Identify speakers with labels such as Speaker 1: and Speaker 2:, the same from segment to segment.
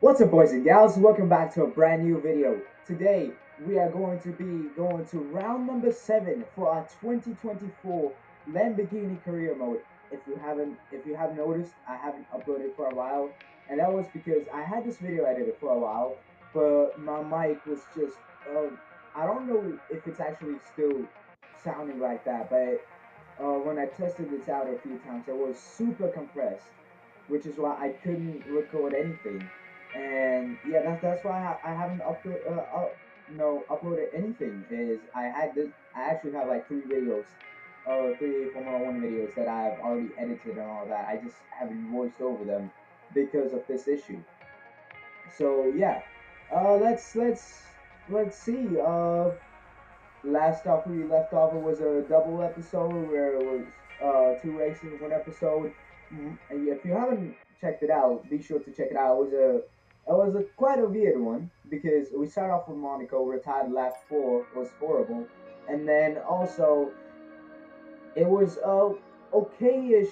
Speaker 1: What's up, boys and gals? Welcome back to a brand new video. Today we are going to be going to round number 7 for our 2024 Lamborghini career mode. If you have noticed, I haven't uploaded for a while, and that was because I had this video edited for a while, but my mic was just I don't know if it's actually still sounding like that, but when I tested this out a few times, it was super compressed, which is why I couldn't record anything. And yeah, that's why I haven't uploaded anything. Is I actually have like three videos, three Formula One videos that I've already edited and all that. I just haven't voiced over them because of this issue. So yeah, let's see. Last off we left off, it was a double episode where it was two races in one episode. And if you haven't checked it out, be sure to check it out. It was a quite a weird one because we start off with Monaco, retired lap four, was horrible, and then also it was okay-ish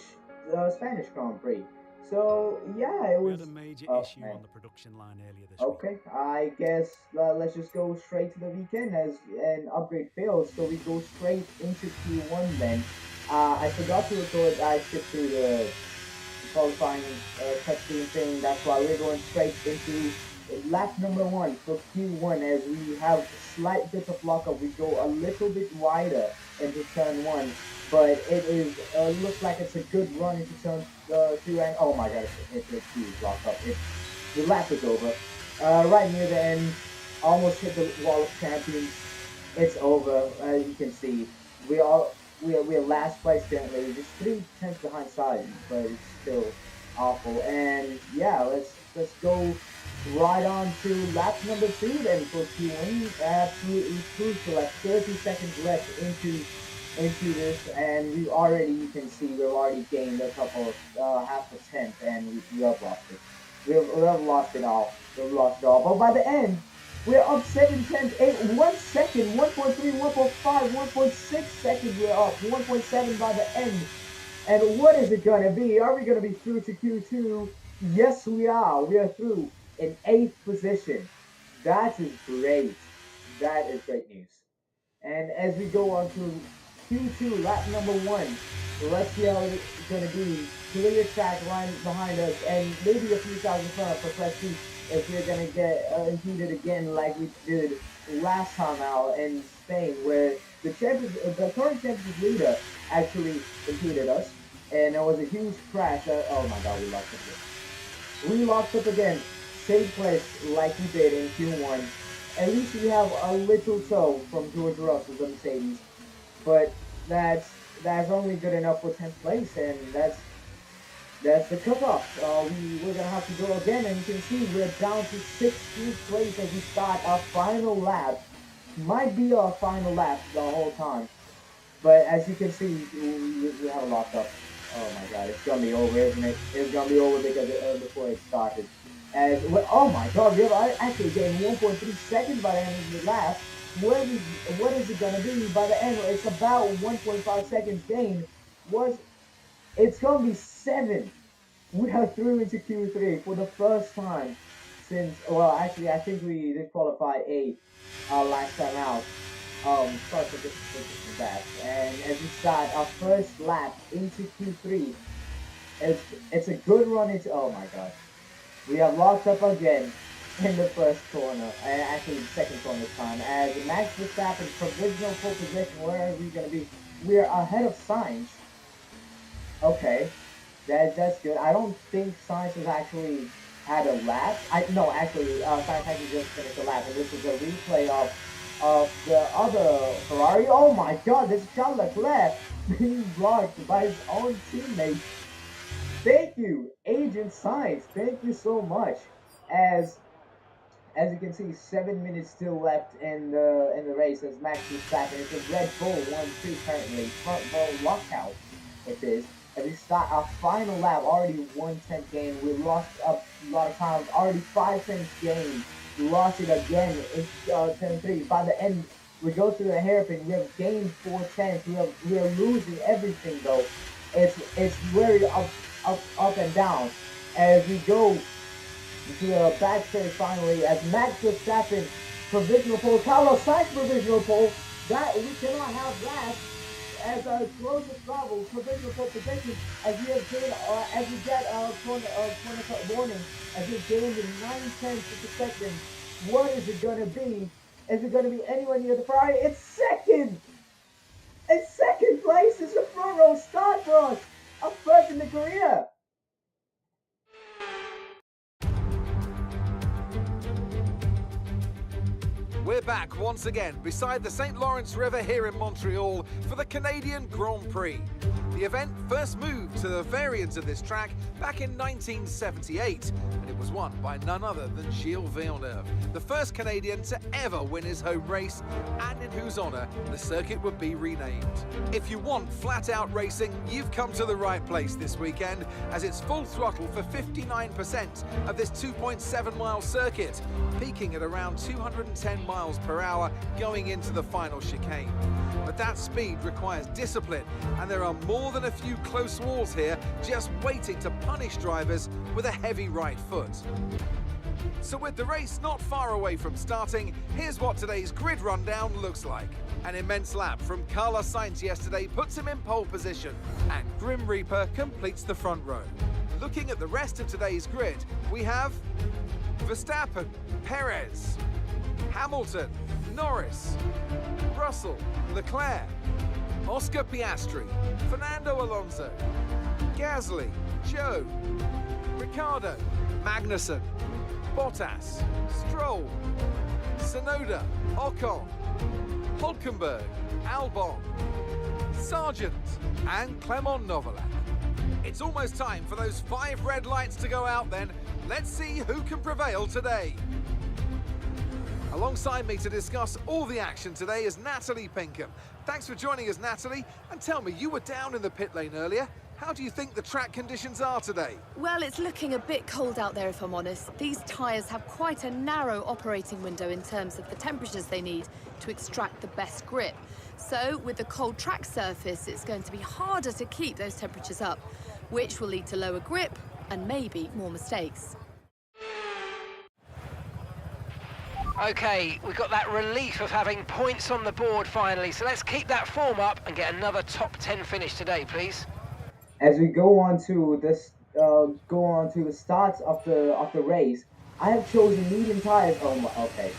Speaker 1: Spanish Grand Prix. So yeah, it
Speaker 2: We had a
Speaker 1: was.
Speaker 2: major
Speaker 1: Oh
Speaker 2: issue
Speaker 1: man.
Speaker 2: on the production line earlier this week.
Speaker 1: Okay, I guess let's just go straight to the weekend as an upgrade fails, so we go straight into Q1 then. I forgot to record, I skipped through the qualifying cutscene thing, that's why we're going straight into lap number 1 for Q1 as we have slight bit of lockup. We go a little bit wider into turn 1, but it is looks like it's a good run into turn 2, and oh my god, it's a huge lockup. The lap is over. Right near the end, almost hit the wall of champions. It's over. You can see we're last place currently, just 3 tenths behind Sargent, but it's still awful. And yeah, let's go right on to lap number 2 then for Q1. Absolutely crucial at 30 seconds left into this, and we already, you can see we've already gained a couple of half a tenth, and we have lost it. We've lost it all. We've lost it all. But by the end, we're up 7 tenths, 8, 1 second, 1.3, 1.5, 1.6 seconds. We're up 1.7 by the end. And what is it gonna be? Are we gonna be through to Q2? Yes, we are. We are through in 8th position. That is great. That is great news. And as we go on to Q2, lap number 1, let's see how it's going to be. Clear track line behind us, and maybe a few thousand front of us. Let's see if we're going to get impeded again like we did last time out in Spain, where the current championship leader actually impeded us, and there was a huge crash. Oh my god, we lost it. We locked up again. Same place like we did in Q1. At least we have a little toe from George Russell, the Mercedes. But that's only good enough for 10th place, and that's the cutoff. We're gonna have to go again, and you can see we're down to 16th place as we start our final lap. Might be our final lap the whole time, but as you can see, we have a locked up. Oh my god, it's gonna be over, isn't it? It's gonna be over because before it started. As well, oh my god, we have actually gained 1.3 seconds by the end of the lap. What is it gonna be by the end? It's about 1.5 seconds gain. Was It's gonna be 7. We are through into Q3 for the first time since. Well, actually, I think we did qualify 8 last time out. Sorry for this that. And as we start our first lap into Q3, it's a good run into. Oh my god, we have locked up again in the first corner, and actually the second corner this time. As Max Verstappen provisional pole position, where are we gonna be? We are ahead of Sainz. Okay, that's good. I don't think Sainz has actually had a lap. I no, actually, Sainz actually just finished a lap, and this is a replay of the other Ferrari. Oh my God, this is Charles Leclerc being blocked by his own teammate. Thank you, Agent Sainz. Thank you so much. As as you can see, 7 minutes still left in the race as Max Verstappen. It's a Red Bull 1-2 currently. Front row lockout it is. As we start our final lap, already 1/10 gain. We lost a lot of times, already 5 tenths gain. We lost it again in turn 3. By the end, we go through a hairpin. We have gained 4 tenths. We are losing everything though. It's very up and down as we go to the backstage finally as Max Verstappen provisional pole, Carlos Sainz provisional pole. That we cannot have that as a closest travel provisional pole position as we have gained as we get corner warning as we've gained in 9/10 of a second. What is it gonna be? Is it gonna be anywhere near the Ferrari? It's second! It's second place! It's a front row start for us! Our first in the career!
Speaker 3: We're back once again beside the St. Lawrence River here in Montreal for the Canadian Grand Prix. The event first moved to the variant of this track back in 1978, and it was won by none other than Gilles Villeneuve, the first Canadian to ever win his home race, and in whose honour the circuit would be renamed. If you want flat-out racing, you've come to the right place this weekend, as it's full throttle for 59% of this 2.7-mile circuit, peaking at around 210 miles per hour going into the final chicane. But that speed requires discipline, and there are more than a few close walls here just waiting to punish drivers with a heavy right foot. So with the race not far away from starting, here's what today's grid rundown looks like. An immense lap from Carlos Sainz yesterday puts him in pole position, and Grim Reaper completes the front row. Looking at the rest of today's grid, we have Verstappen, Perez, Hamilton, Norris, Russell, Leclerc, Oscar Piastri, Fernando Alonso, Gasly, Zhou, Ricciardo, Magnussen, Bottas, Stroll, Tsunoda, Ocon, Hulkenberg, Albon, Sargent, and Clement Novalak. It's almost time for those 5 red lights to go out then. Let's see who can prevail today. Alongside me to discuss all the action today is Natalie Pinkham. Thanks for joining us, Natalie. And tell me, you were down in the pit lane earlier. How do you think the track conditions are today?
Speaker 4: Well, it's looking a bit cold out there, if I'm honest. These tyres have quite a narrow operating window in terms of the temperatures they need to extract the best grip. So, with the cold track surface, it's going to be harder to keep those temperatures up, which will lead to lower grip and maybe more mistakes.
Speaker 5: Okay, we've got that relief of having points on the board finally, so let's keep that form up and get another top 10 finish today, please.
Speaker 1: As we go on to the start of the race, I have chosen medium tires. Okay,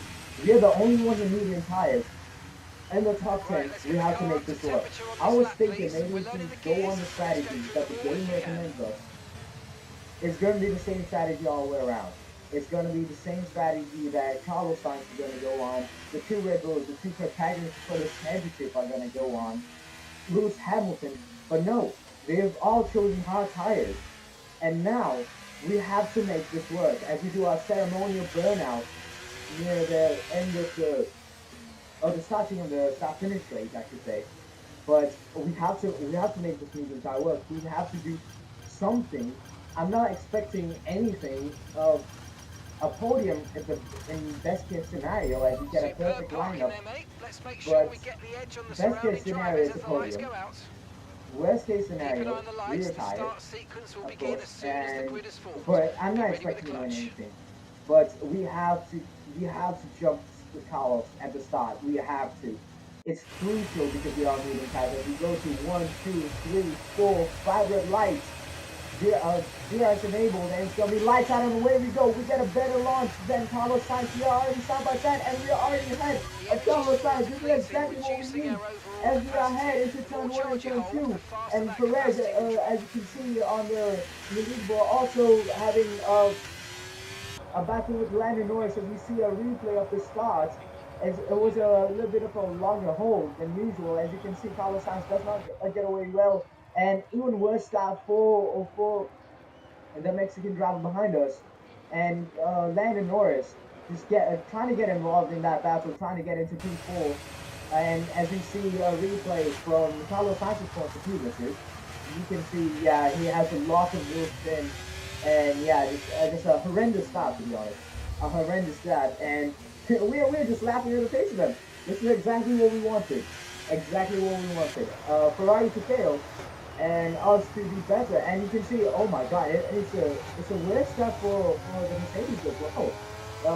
Speaker 1: we are the only ones in medium tires in the top 10. We have to make this work. I was thinking maybe we can go on the strategy that the game recommends us. It's going to be the same strategy all the way around. It's going to be the same strategy that Carlos Sainz is going to go on. The 2 Red Bulls, the 2 protagonists for the championship are going to go on. Lewis Hamilton. But no, they've all chosen hard tires. And now we have to make this work as we do our ceremonial burnout near the end of the starting of the start-finish race, I should say. But we have to make this medium tire work. We have to do something. I'm not expecting anything of a podium in best case scenario, as we get a perfect lineup. But best case scenario is a podium. Worst case scenario, we retire, of course. But I'm not expecting to win anything. But we have to jump the Carlos at the start. We have to. It's crucial because we are moving tires. We go to 1, 2, 3, 4, 5 red lights. DRS enabled, and it's going to be lights out, and away we go. We get a better launch than Carlos Sainz. We are already side by side, and we are already ahead of Carlos Sainz. This is exactly what we need as we are ahead into turn 1 and turn 2. And Perez, as you can see on the leaderboard, also having a battle with Lando Norris, as we see a replay of the start. As it was a little bit of a longer hold than usual. As you can see, Carlos Sainz does not get away well. And even worse start for the Mexican driver behind us. And Lando Norris just trying to get involved in that battle, trying to get into P4. And as we see replays from Carlos Sainz's point of view, you can see, yeah, he has a lot of wheel spin. And yeah, just a horrendous start, to be honest. A horrendous start. And we're just laughing in the face of them. This is exactly what we wanted. Exactly what we wanted. Ferrari to fail. and us to be better. And you can see, oh my God, it's a weird stuff for the Mercedes as well.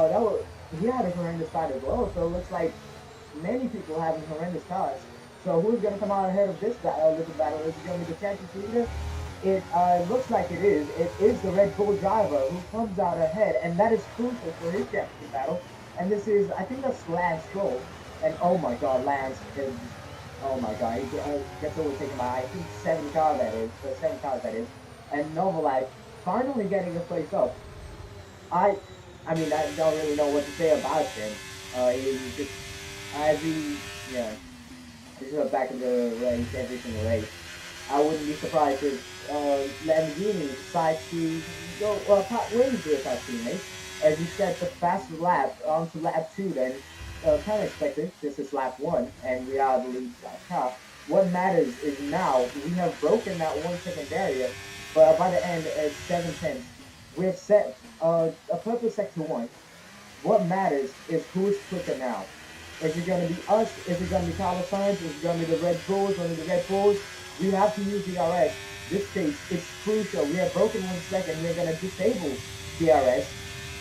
Speaker 1: That was he had a horrendous start as well. So it looks like many people having horrendous cars. So who's going to come out ahead of this little battle? Is it going to be the championship leader? It looks like it is. It is the Red Bull driver who comes out ahead, and that is crucial for his championship battle. And this is, I think that's Lance Stroll. And oh my God, Lance is, oh my God, he gets overtaken by, I think, 7 cars that is. And Novalite finally getting the place up. I, I mean, I don't really know what to say about him. He's just, as he, yeah, he's back in the race, every single race. I wouldn't be surprised if Lamborghini decides to go part ways with our teammates as he set the fastest lap onto lap 2. Then kind of expected. This is lap 1, and we are the lead car. What matters is now we have broken that 1 second barrier, but by the end at 7 tenths, we have set a perfect sector 1. What matters is who's quicker now. Is it going to be us? Is it going to be Carlos Sainz? Is it going to be the Red Bulls? One of the Red Bulls? We have to use DRS. This stage, it's crucial. We have broken 1 second. We're going to disable DRS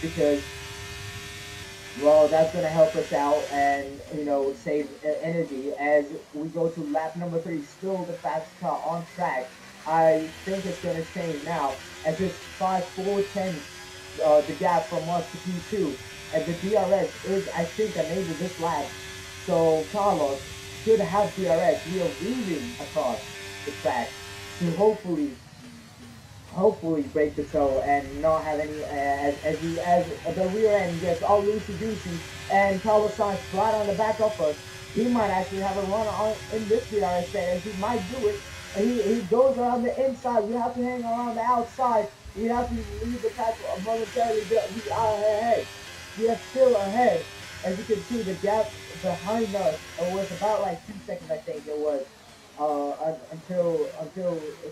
Speaker 1: because, well, that's going to help us out and, you know, save energy as we go to lap number 3. Still the fastest car on track. I think it's going to change now as it's 5-4-10 the gap from us to P2. And the DRS is, I think, enabled this lap. So Carlos should have DRS. We are weaving across the track to hopefully break the toe and not have any as the rear end gets all loosey-goosey and Carlos Sainz right on the back of us. He might actually have a run on in this DRS stand. He might do it. And he goes around the inside. We have to hang around the outside. We have to leave the track momentarily. We are ahead. We are still ahead. As you can see, the gap behind us was about like 2 seconds, I think it was, until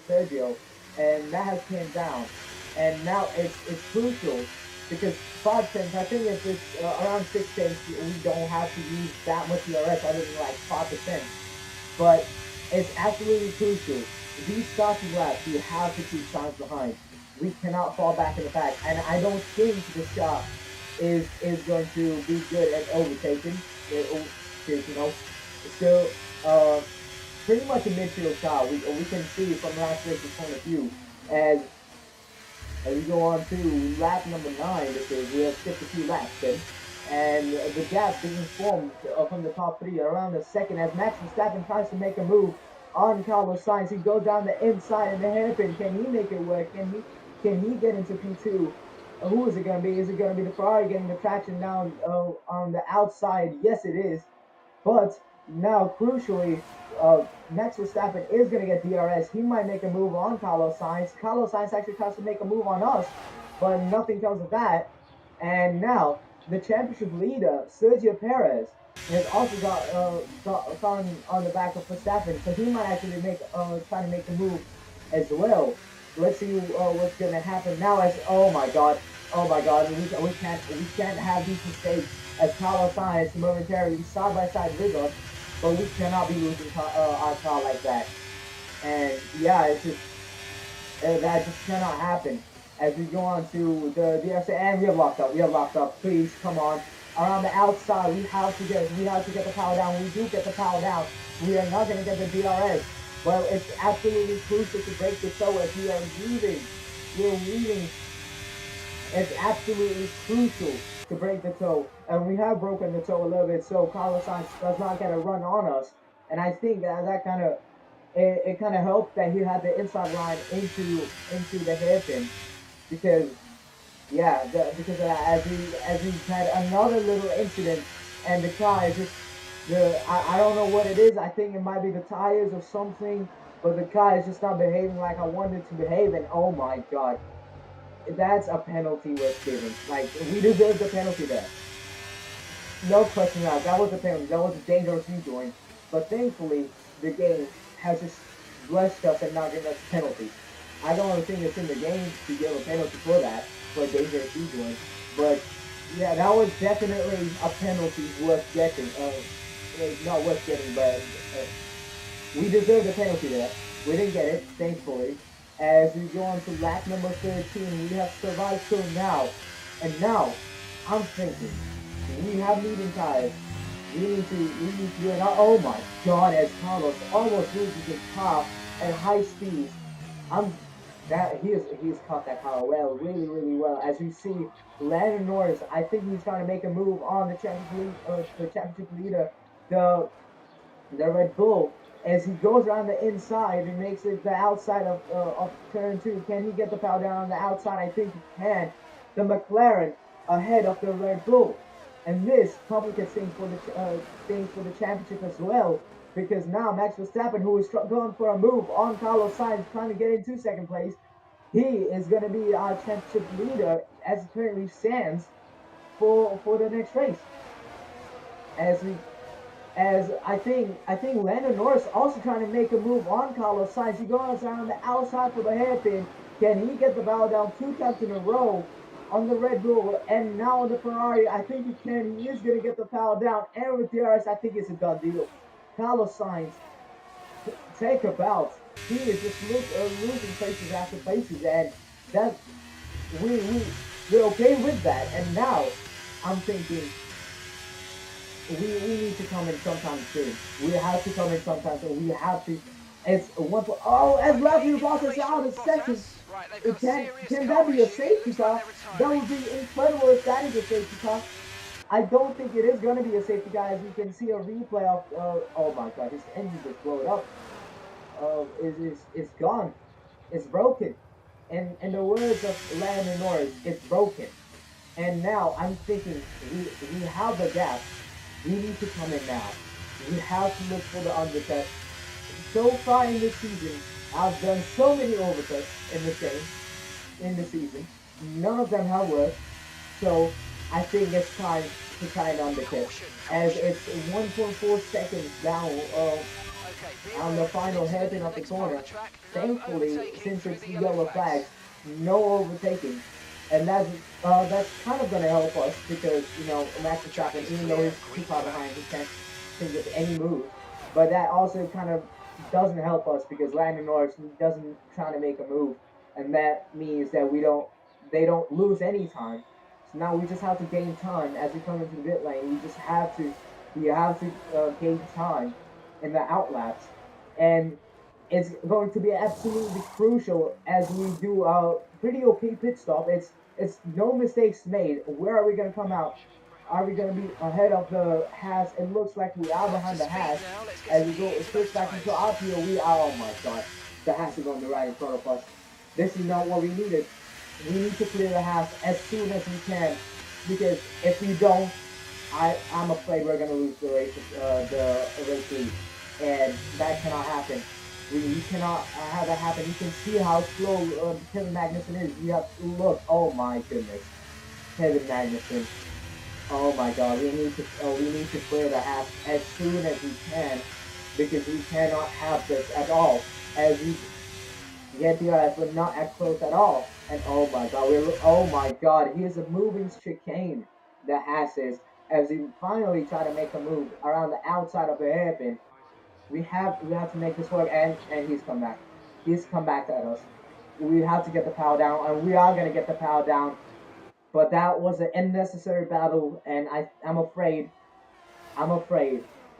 Speaker 1: Sergio, and that has came down. And now it's crucial because 5 tenths. I think if it's around 6 tenths, we don't have to use that much DRS other than like 5%. But it's absolutely crucial. These starting laps, you have to keep signs behind. We cannot fall back in the pack, and I don't think the shot is going to be good at overtaking. You know, still pretty much a midfield car. We can see from last race's point of view as we go on to lap number 9. This is we have 52 laps then, and the gap being formed from the top 3 around the second as Max Verstappen tries to make a move on Carlos Sainz. He goes down the inside and the hairpin. Can he make it work? Can he get into P2? Who is it going to be? Is it going to be the Ferrari getting the traction down on the outside? Yes, it is. But now, crucially, Max Verstappen is going to get DRS. He might make a move on Carlos Sainz. Carlos Sainz actually tries to make a move on us, but nothing comes of that. And now, the championship leader, Sergio Perez, has also gone on the back of Verstappen, so he might actually try to make a move as well. Let's see what's going to happen now. As oh my god, we can't have these mistakes as Carlos Sainz momentarily side by side with us, but we cannot be losing our car like that. And yeah, it's just that just cannot happen. As we go on to the DRS, and we have locked up. Please come on. Around the outside, we have to get the power down. We do get the power down. We are not going to get the DRS. Well, it's absolutely crucial to break the toe as we are leaving. We're leaving. It's absolutely crucial to break the toe. And we have broken the toe a little bit, so Carlos Sainz does not get a run on us. And I think that kind of it kind of helped that he had the inside line into the hairpin because yeah, because of that, as we had another little incident and the car is just I don't know what it is. I think it might be the tires or something, but the car is just not behaving like I wanted it to behave. And oh my god, that's a penalty worth giving. Like we deserved a penalty there. No question about it. That was a penalty. That was a dangerous rejoin. But thankfully, the game has just blessed us and not given us a penalty. I don't think it's in the game to give a penalty for that, for a dangerous rejoin. But yeah, that was definitely a penalty worth getting. Not worth getting, but we deserved a penalty there. We didn't get it, thankfully. As we go on to lap number 13, we have survived till now. And now, I'm thinking, we have medium tires. We need to do another. Oh my god, as Carlos almost loses his car at high speeds. I'm that he's caught that car well, really well. As you see, Landon Norris, I think he's trying to make a move on the championship leader, the the Red Bull, as he goes around the inside and makes it the outside of turn two. Can he get the power down on the outside? I think he can. The McLaren ahead of the Red Bull, and this complicates things for the championship as well. Because now Max Verstappen, who is going for a move on Carlos Sainz, trying to get into second place, he is going to be our championship leader as it currently stands for the next race. As we as I think Landon Norris also trying to make a move on Carlos Sainz. He goes around the outside for the hairpin. Can he get the ball down 2 times in a row on the Red Bull and now on the Ferrari? I think he can. He is going to get the power down. And with DRS, I think it's a done deal. Carlos Sainz take a bout. He is just losing places after places, and that we're okay with that. And now I'm thinking we need to come in sometime soon. We have to come in sometime soon. We have to. It's one for as Matthew Bottas out of second. Can that be a safety car? That would be incredible if that is a safety car. I don't think it is going to be a safety car, as you can see a replay of. Oh my God, his engine just blowed up. Is gone. It's broken. And in the words of Landon Norris, it's broken. And now I'm thinking we have the gap. We need to come in now. We have to look for the undercut. So far in this season, I've done so many overcuts in the season. None of them have worked. So I think it's time to try an undercut. As it's 1.4 seconds down on the final hairpin of the corner. Thankfully, since it's the yellow flag, no overtaking. And that's kind of going to help us because, Max Verstappen, even though he's too far behind, he can't think of any move. But that also kind of doesn't help us because Landon Norris doesn't try to make a move. And that means that they don't lose any time. So now we just have to gain time as we come into the pit lane. We have to gain time in the outlaps. And it's going to be absolutely crucial as we do a pretty okay pit stop. It's no mistakes made. Where are we going to come out? Are we going to be ahead of the Haas? It looks like we are behind the Haas. As we go switch back into RPO, we are. Oh my God, the Haas is on the right in front of us. This is not what we needed. We need to clear the Haas as soon as we can, because if we don't, I'm afraid we're going to lose the race lead, and that cannot happen. We cannot have that happen. You can see how slow Kevin Magnussen is. You have to look. Oh my goodness, Kevin Magnussen. Oh my God, we need to clear the half as soon as we can, because we cannot have this at all. As we get the eyes, but not at close at all. And oh my God, here's a moving chicane. The Haas is, as he finally try to make a move around the outside of the hairpin. We have to make this work, and he's come back. He's come back at us. We have to get the power down, and we are gonna get the power down. But that was an unnecessary battle, and I'm afraid that might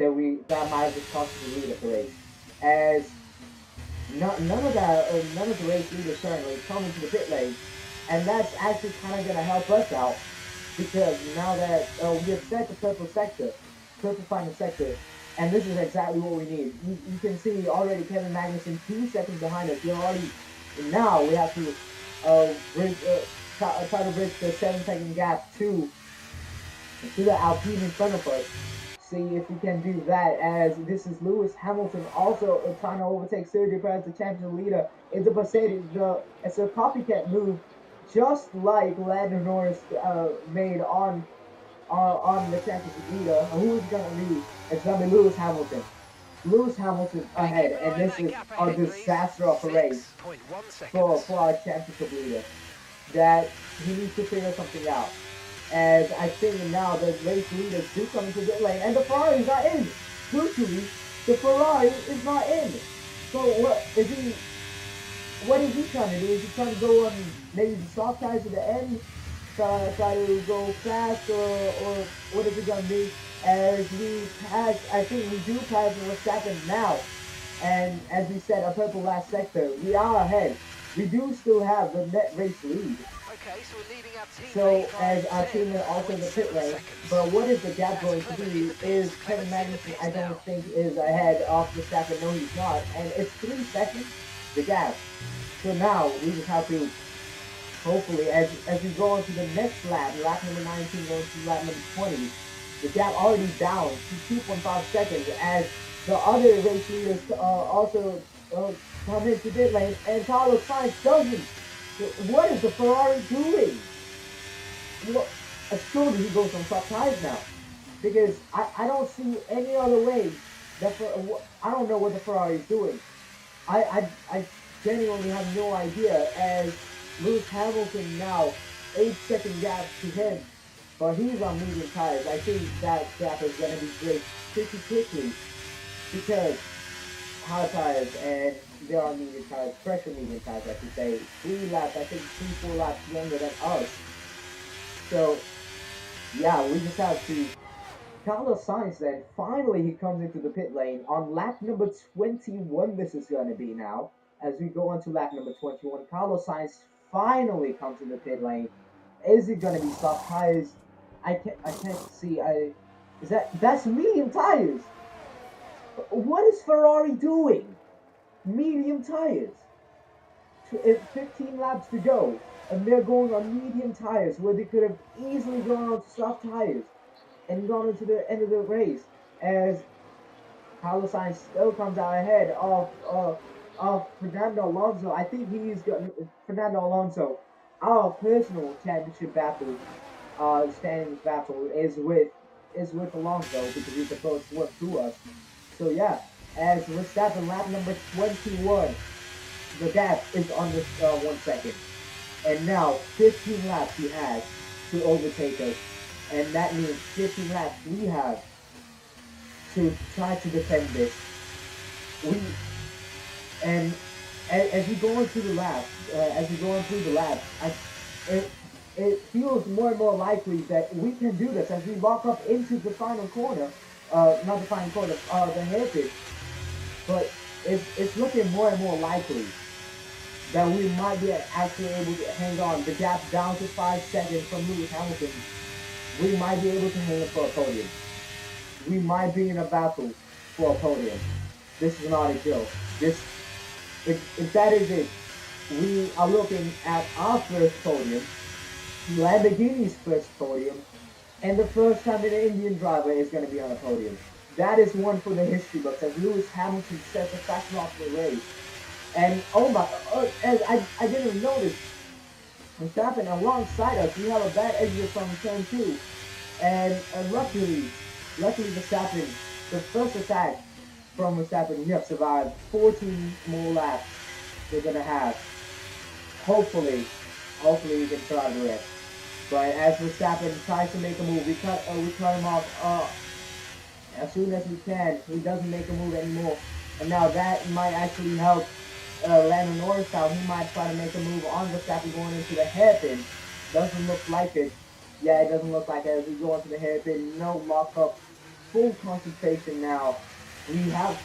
Speaker 1: have just cost the lead of the race. As none of the race leaders currently come into the pit lane, and that's actually kind of gonna help us out, because now that we have set the purple final sector. And this is exactly what we need. You can see already Kevin Magnussen 2 seconds behind us. Now we have to try to bridge the 7-second gap to the Alpine in front of us. See if we can do that, as this is Lewis Hamilton also trying to overtake Sergio Perez, the championship leader. It's a Mercedes. It's a copycat move, just like Landon Norris made on the championship leader. Who is going to lead? It's going to be Lewis Hamilton. Lewis Hamilton ahead, and this is a disaster of a race for our championship leader. That he needs to figure something out. As I think now the race leaders do come into the lane, and the Ferrari is not in. Crucially, the Ferrari is not in. So what is he? What is he trying to do? Is he trying to go on maybe the soft tires at the end? Try to go fast, or what is it gonna be? As we pass, I think we do pass Verstappen now, and as we said, a purple last sector, we are ahead. We do still have the net race lead.
Speaker 5: Okay, so we're leading our
Speaker 1: So
Speaker 5: teammate by
Speaker 1: as our teammate also in the pit
Speaker 5: 10.7
Speaker 1: lane,
Speaker 5: seconds.
Speaker 1: but what is the gap
Speaker 5: That's
Speaker 1: going to
Speaker 5: Clement in
Speaker 1: be?
Speaker 5: the
Speaker 1: Is
Speaker 5: pits.
Speaker 1: Kevin
Speaker 5: Clement's in the
Speaker 1: Magnussen?
Speaker 5: pits
Speaker 1: I
Speaker 5: now.
Speaker 1: don't think is ahead of Verstappen. No, he's not, and it's 3 seconds the gap. So now we just have to hopefully, as we go on to the next lap number 19 going to lap number 20, the gap already down to 2.5 seconds as the other race leaders also come into pit lane, and Carlos Sainz doesn't. What is the Ferrari doing? Well, surely he goes on soft tires now, because I don't see any other way that I don't know what the Ferrari is doing. I genuinely have no idea, as Lewis Hamilton now 8 second gap to him, but he's on medium tires. I think that gap is going to be great pretty quickly, because hard tires, and they're on medium tires, pressure medium tires I should say, 3 laps, I think 3-4 laps younger than us. So yeah, we just have to. Carlos Sainz then finally he comes into the pit lane on lap number 21. This is going to be now as we go on to lap number 21. Carlos Sainz finally comes in the pit lane. Is it going to be soft tires? I can't see. That's medium tires. What is Ferrari doing? Medium tires. 15 laps to go, and they're going on medium tires where they could have easily gone on to soft tires and gone into the end of the race, as Carlos Sainz still comes out ahead of Fernando Alonso. I think he's got Fernando Alonso. Our personal championship battle, standings battle is with Alonso, because he's the closest one to us. So yeah, as Verstappen lap number 21, the gap is under 1 second, and now 15 laps he has to overtake us, and that means 15 laps we have to try to defend this. We and as we go on through the laps, it it feels more and more likely that we can do this as we walk up into the final corner. Not the final corner, the hairpin. But it's looking more and more likely that we might be actually able to hang on. The gap down to 5 seconds from Lewis Hamilton. We might be able to hang it for a podium. We might be in a battle for a podium. This is not a joke. If that is it, we are looking at our first podium, Lamborghini's first podium, and the first time an Indian driver is going to be on a podium. That is one for the history books, as Lewis Hamilton sets the fastest off the race. And oh my, as I didn't even notice, Verstappen alongside us, we have a bad exit from turn 2. And luckily Verstappen, the first attack from Verstappen, we have survived 14 more laps we're going to have. Hopefully we can survive the rest. But as Verstappen tries to make a move, we cut him off as soon as we can. He doesn't make a move anymore. And now that might actually help Lando Norris out. He might try to make a move on Verstappen going into the hairpin. Doesn't look like it. Yeah, it doesn't look like it as we go into the hairpin. No lockup. Full concentration now. We have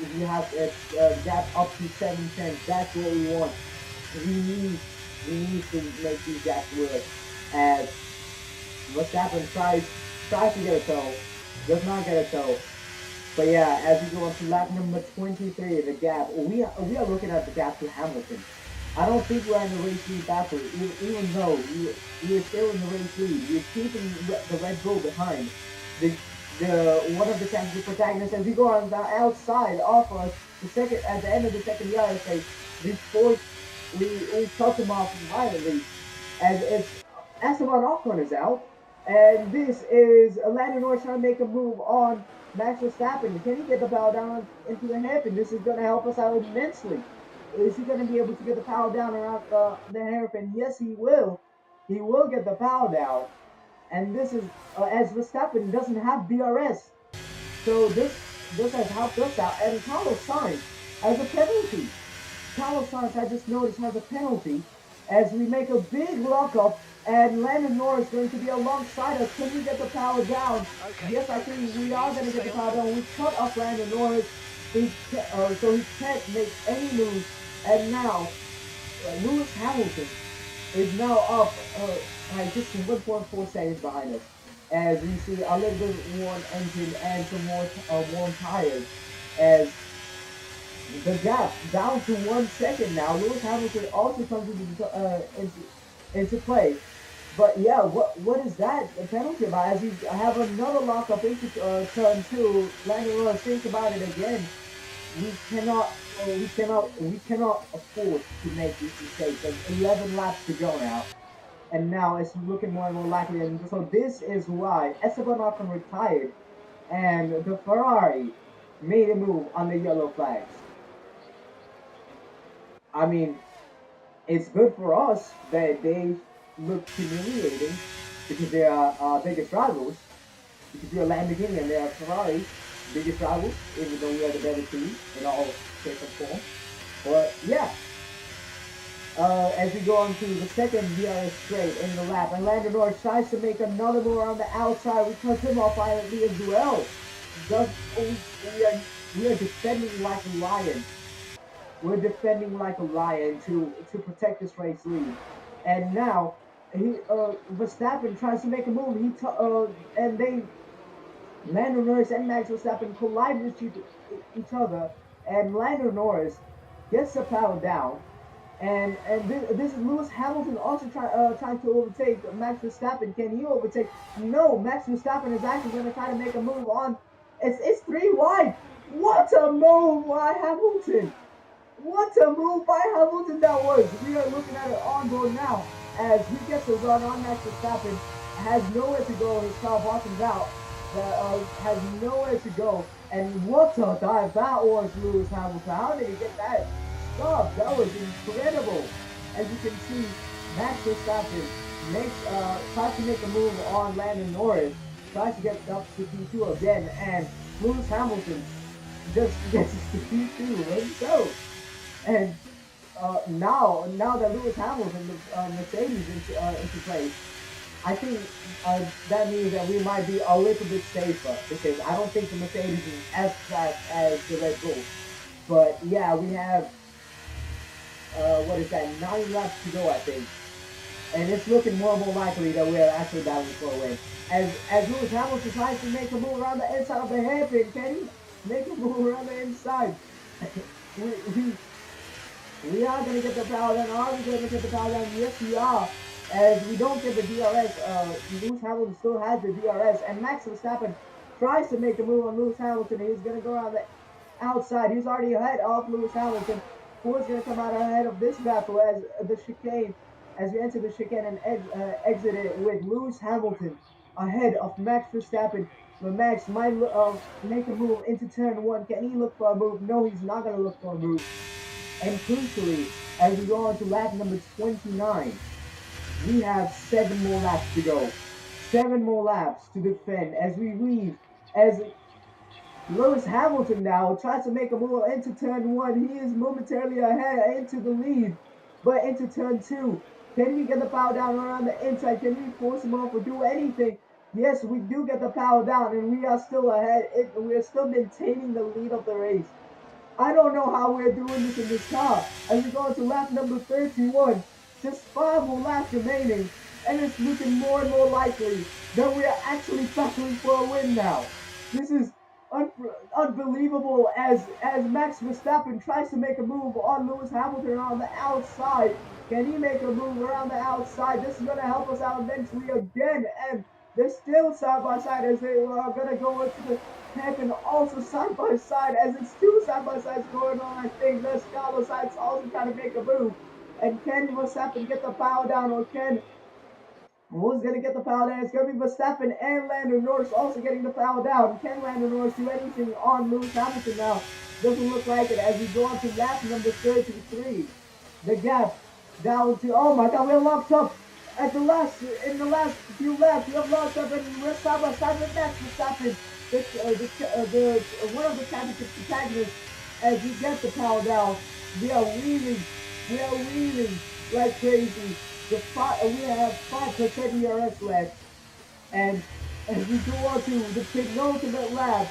Speaker 1: gap up to 7 tenths. That's what we want. We need to make these gaps work. As Verstappen tries to get a toe, does not get a toe. But yeah, as we go on to lap number 23, the gap, we are looking at the gap to Hamilton. I don't think we're in the race lead battle, even though we are still in the race lead. We're keeping the Red Bull behind. The one of the championship protagonists, as we go on the outside off us, at the end of the second yard race, we cut them off violently, as it's Esteban Ocon is out, and this is Lando Norris trying to make a move on Max Verstappen. Can he get the power down into the hairpin? This is going to help us out immensely. Is he going to be able to get the power down around the hairpin? Yes, he will. He will get the power down. And this is, as Verstappen doesn't have DRS. So this has helped us out. And Carlos Sainz as a penalty. Carlos Sainz, I just noticed, has a penalty as we make a big lockup, and Landon Norris going to be alongside us. Can we get the power down?
Speaker 5: Okay,
Speaker 1: Yes, I think we are going to get the power down. We cut off Landon Norris, so he can't make any moves. And now, Lewis Hamilton is now up just 1.4 seconds behind us. As we see a little bit worn engine and some more worn tires. As the gap down to 1 second now. Lewis Hamilton also comes into play. But yeah, what is that a penalty about? As we have another lockup into turn two, Landon Norris thinks about it again. We cannot, we cannot afford to make these mistakes. There's 11 laps to go now, and now it's looking more and more likely. And so this is why Esteban Ocon retired, and the Ferrari made a move on the yellow flags. I mean, it's good for us that they look humiliating because they are our biggest rivals. Because we are Lamborghini and they are Ferrari, biggest rivals, even though we are the better team in all shape and form. But yeah, as we go on to the second DRS straight in the lap, and Landon Norris tries to make another move on the outside. We cut him off violently as well. Just, we are defending like a lion. We're defending like a lion to protect this race lead. And now Verstappen tries to make a move. And they Lando Norris and Max Verstappen collide with each other, and Lando Norris gets the power down. And this is Lewis Hamilton also trying to overtake Max Verstappen. Can he overtake? No, Max Verstappen is actually going to try to make a move on. It's three wide. What a move by Hamilton! What a move by Hamilton that was! We are looking at it on board now as he gets a run on Max Verstappen, has nowhere to go. His car bottoms out, has nowhere to go. And what a dive that was, Lewis Hamilton! How did he get that stop? That was incredible. As you can see, Max Verstappen tries to make a move on Landon Norris, tries to get up to P2 again, and Lewis Hamilton just gets to P2 himself. And now that Lewis Hamilton, the Mercedes into place, I think that means that we might be a little bit safer, because I don't think the Mercedes is as fast as the Red Bull. But yeah, we have 9 laps to go, I think, and it's looking more and more likely that we're actually battling for a win. As Lewis Hamilton tries to make a move around the inside of the hairpin, can he make a move around the inside? We are going to get the power down. Are we going to get the power down? Yes, we are. As we don't get the DRS, Lewis Hamilton still has the DRS. And Max Verstappen tries to make a move on Lewis Hamilton. He's going to go around the outside. He's already ahead of Lewis Hamilton. Who is going to come out ahead of this battle as the chicane, as we enter the chicane and exit it with Lewis Hamilton ahead of Max Verstappen. But Max might make a move into turn one. Can he look for a move? No, he's not going to look for a move. And crucially, as we go on to lap number 29, we have 7 more laps to go. 7 more laps to defend as we weave. As Lewis Hamilton now tries to make a move into turn 1. He is momentarily ahead into the lead. But into turn 2, can we get the power down around the inside? Can we force him off or do anything? Yes, we do get the power down, and we are still ahead. We're still maintaining the lead of the race. I don't know how we're doing this in this car. As we go into lap number 31, just 5 more laps remaining, and it's looking more and more likely that we are actually battling for a win now. This is unbelievable as Max Verstappen tries to make a move on Lewis Hamilton on the outside. Can he make a move around the outside? This is going to help us out eventually again, and they're still side by side as they are going to go into the happen also side by side, as it's 2 side by sides going on. I think there's Carlos Sainz also trying to make a move. And can Verstappen get the power down, or who's going to get the power down? It's going to be Verstappen and Lando Norris also getting the power down. Can Lando Norris do anything on Lewis Hamilton now? Doesn't look like it as we go on to lap number 33. The gap down to, oh my god, we're locked up. In the last few laps, we have locked up, and we're side by side with Max Verstappen. One of the championship protagonists as we get the power down. We are wheeling. We are wheeling like crazy. We have 5% ERS left. And as we go on to the penultimate lap,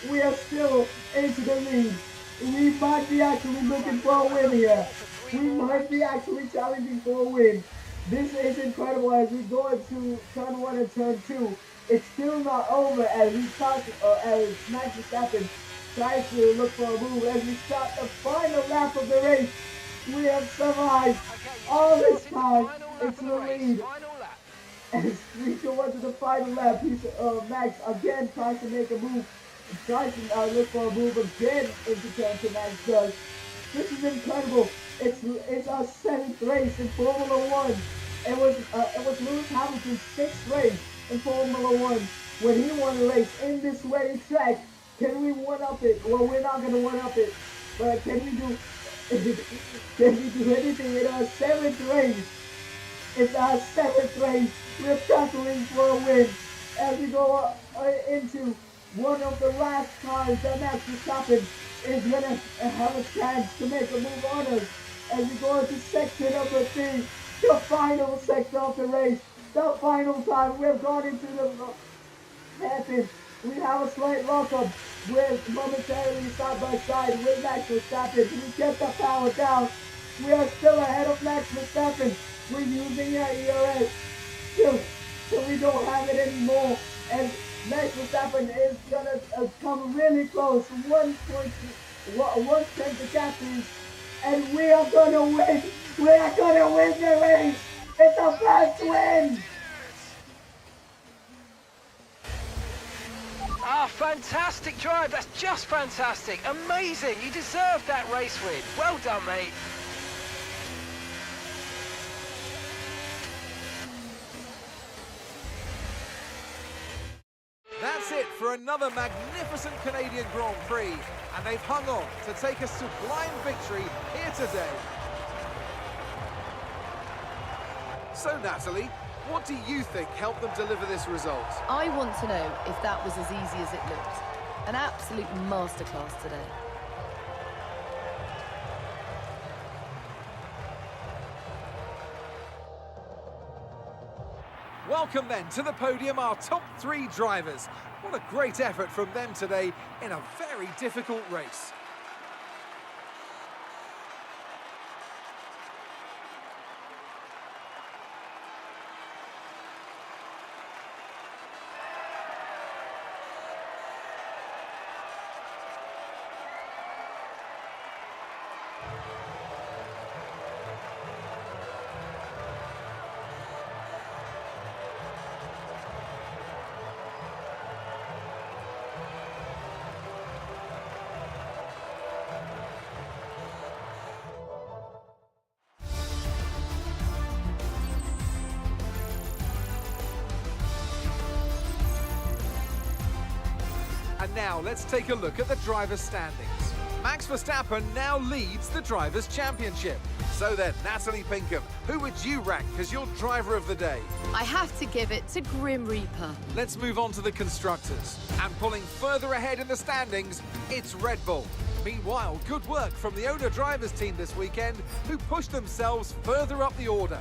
Speaker 1: we are still into the lead. We might be actually looking for a win here. We might be actually challenging for a win. This is incredible as we go into turn 1 and turn 2. It's still not over as as Max Verstappen tries to look for a move as we start the final lap of the race. We have survived all this time into the lead. As we go on to the final lap, Max again tries to make a move. Tries to look for a move again into turn 2. Max does. This is incredible. It's our 7th race in Formula One. It was Lewis Hamilton's 6th race in Formula One when he won a race in this very track. Can we one up it? Well, we're not gonna one up it, but can we do anything in our 7th race? It's our 7th race. We're battling for a win as we go into one of the last times that Max Verstappen is going to have a chance to make a move on us as we go into section number 3, the final section of the race, the final time we've gone into the hairpin. We have a slight lockup with momentarily side by side with Max Verstappen. We get the power down. We are still ahead of Max Verstappen. We're using our ERS so we don't have it anymore. And Max Verstappen is gonna come really close. 1 tenth the gap is, and we are gonna win. We are gonna win the race. It's our first win.
Speaker 5: Ah, fantastic drive. That's just fantastic. Amazing. You deserve that race win. Well done, mate.
Speaker 3: That's it for another magnificent Canadian Grand Prix, and they've hung on to take a sublime victory here today. So Natalie, what do you think helped them deliver this result?
Speaker 4: I want to know if that was as easy as it looked. An absolute masterclass today.
Speaker 3: Welcome then to the podium, our top 3 drivers. What a great effort from them today in a very difficult race. And now let's take a look at the drivers' standings. Max Verstappen now leads the Drivers' Championship. So then, Natalie Pinkham, who would you rank as your driver of the day?
Speaker 4: I have to give it to Grim Reaper.
Speaker 3: Let's move on to the Constructors. And pulling further ahead in the standings, it's Red Bull. Meanwhile, good work from the owner drivers team this weekend, who pushed themselves further up the order.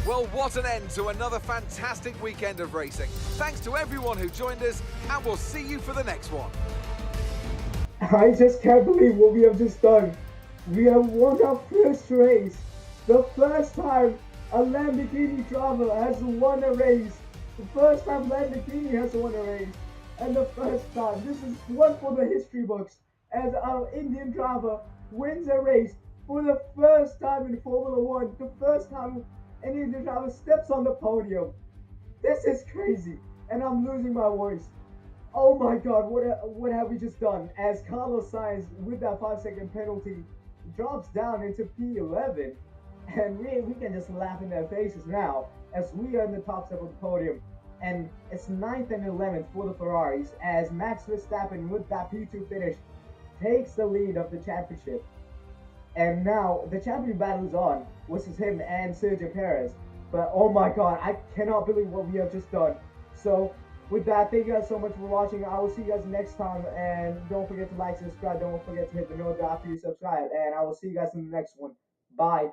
Speaker 3: Well, what an end to another fantastic weekend of racing. Thanks to everyone who joined us, and we'll see you for the next one.
Speaker 1: I just can't believe what we have just done. We have won our first race. The first time a Lamborghini driver has won a race. The first time Lamborghini has won a race. And the first time. This is one for the history books as our Indian driver wins a race for the first time in Formula One. The first time an Indian driver steps on the podium. This is crazy. And I'm losing my voice. Oh my god, what have we just done? As Carlos Sainz, with that 5-second penalty, drops down into P11, and we can just laugh in their faces now as we are in the top step of the podium. And it's 9th and 11th for the Ferraris as Max Verstappen, with that P2 finish, takes the lead of the championship. And now the champion battle is on versus him and Sergio Perez. But oh my god, I cannot believe what we have just done. So with that, thank you guys so much for watching. I will see you guys next time, and don't forget to like, subscribe. Don't forget to hit the note after you subscribe, and I will see you guys in the next one. Bye.